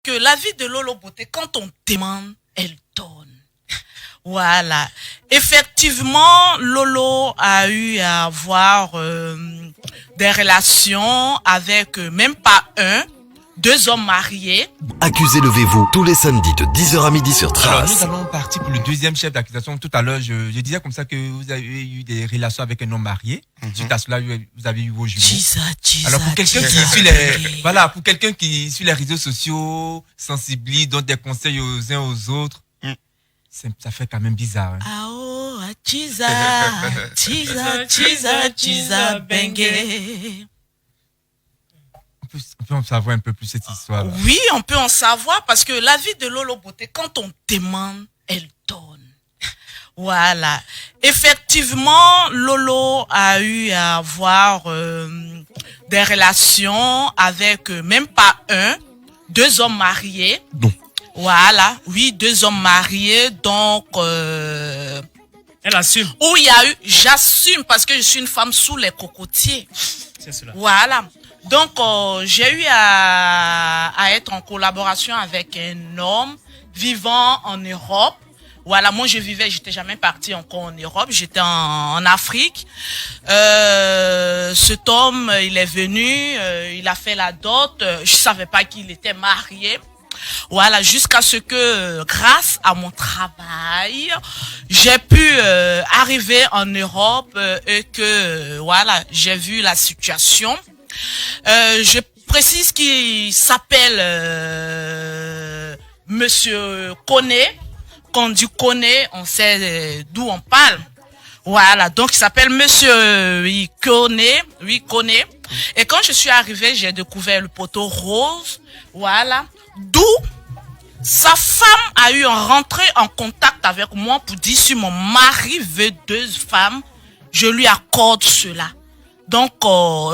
que la vie de Lolo Beauté, quand on demande, elle donne. Voilà. Effectivement, Lolo a eu à avoir des relations avec même pas deux hommes mariés. Accusé, levez-vous tous les samedis de 10h à midi sur Trace. Alors, nous allons partir pour le deuxième chef d'accusation. Tout à l'heure, je disais comme ça que vous avez eu des relations avec un homme marié. Suite à cela, vous avez eu vos jumeaux. Alors, pour quelqu'un qui suit pour quelqu'un qui suit les réseaux sociaux, sensibilise, donne des conseils aux uns aux autres, ça fait quand même bizarre. Hein. Ah oh, chiza, bengue. On peut en savoir un peu plus cette histoire. Oui, on peut en savoir parce que la vie de Lolo Beauté, quand on demande, elle donne. Voilà. Effectivement, Lolo a eu à avoir des relations avec même pas deux hommes mariés. Bon. Voilà. Oui, deux hommes mariés. Donc, elle assume. Où il y a eu, j'assume parce que je suis une femme sous les cocotiers. C'est cela. Voilà. Donc, j'ai eu à être en collaboration avec un homme vivant en Europe. Voilà, moi j'étais jamais partie encore en Europe, j'étais en Afrique. Cet homme, il est venu, il a fait la dot, je savais pas qu'il était marié. Voilà, jusqu'à ce que, grâce à mon travail, j'ai pu arriver en Europe et que, voilà, j'ai vu la situation. Je précise qu'il s'appelle Monsieur Koné. Quand on dit Koné, on sait d'où on parle. Voilà, donc il s'appelle Monsieur Koné. Oui, Koné. Et quand je suis arrivée, j'ai découvert le poteau rose. Voilà. D'où sa femme a eu à rentrer en contact avec moi pour dire si mon mari veut deux femmes, je lui accorde cela. Donc,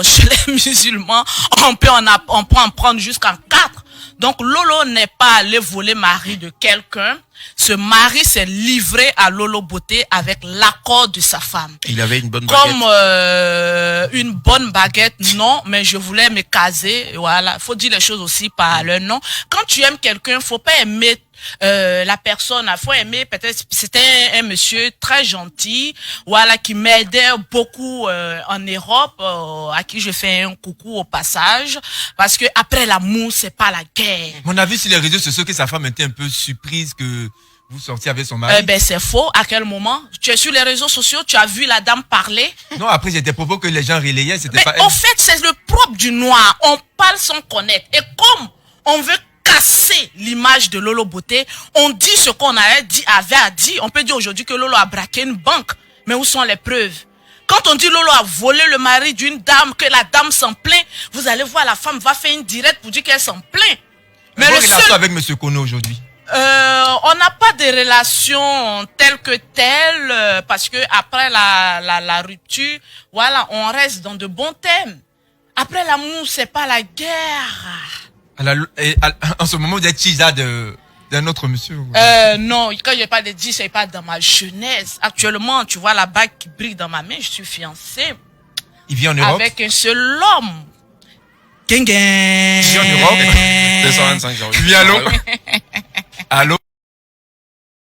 chez les musulmans, on peut en prendre jusqu'à 4. Donc, Lolo n'est pas allé voler mari de quelqu'un. Ce mari s'est livré à Lolo Beauté avec l'accord de sa femme. Il avait une bonne baguette. Comme une bonne baguette, non, mais je voulais me caser. Voilà, faut dire les choses aussi par leur nom. Quand tu aimes quelqu'un, faut pas aimer la personne, faut aimer, peut-être c'était un monsieur très gentil, voilà, qui m'aidait beaucoup en Europe, à qui je fais un coucou au passage, parce que après l'amour, c'est pas la guerre. On a vu sur les réseaux sociaux que sa femme était un peu surprise que vous sortiez avec son mari. Ben c'est faux. À quel moment? Tu es sur les réseaux sociaux, tu as vu la dame parler? Non, après j'ai des propos que les gens relayaient, c'était pas elle. En fait, c'est le propre du noir. On parle sans connaître. Et comme on veut casser l'image de Lolo Beauté, on dit ce qu'on avait dit. On peut dire aujourd'hui que Lolo a braqué une banque. Mais où sont les preuves? Quand on dit Lolo a volé le mari d'une dame, que la dame s'en plaint, vous allez voir, la femme va faire une directe pour dire qu'elle s'en plaint. Mais le relation avec Monsieur Kono aujourd'hui? On n'a pas de relation telle que telle, parce que après la rupture, voilà, on reste dans de bons thèmes. Après l'amour, c'est pas la guerre. En ce moment, vous êtes chisa d'un autre monsieur? Non, quand je parle de 10, c'est pas dans ma jeunesse. Actuellement, tu vois la bague qui brille dans ma main, je suis fiancée. Il vit en Europe? Avec un seul homme. Gang gang. Il vit en Europe? 225 euros. Oui, allô? Allô?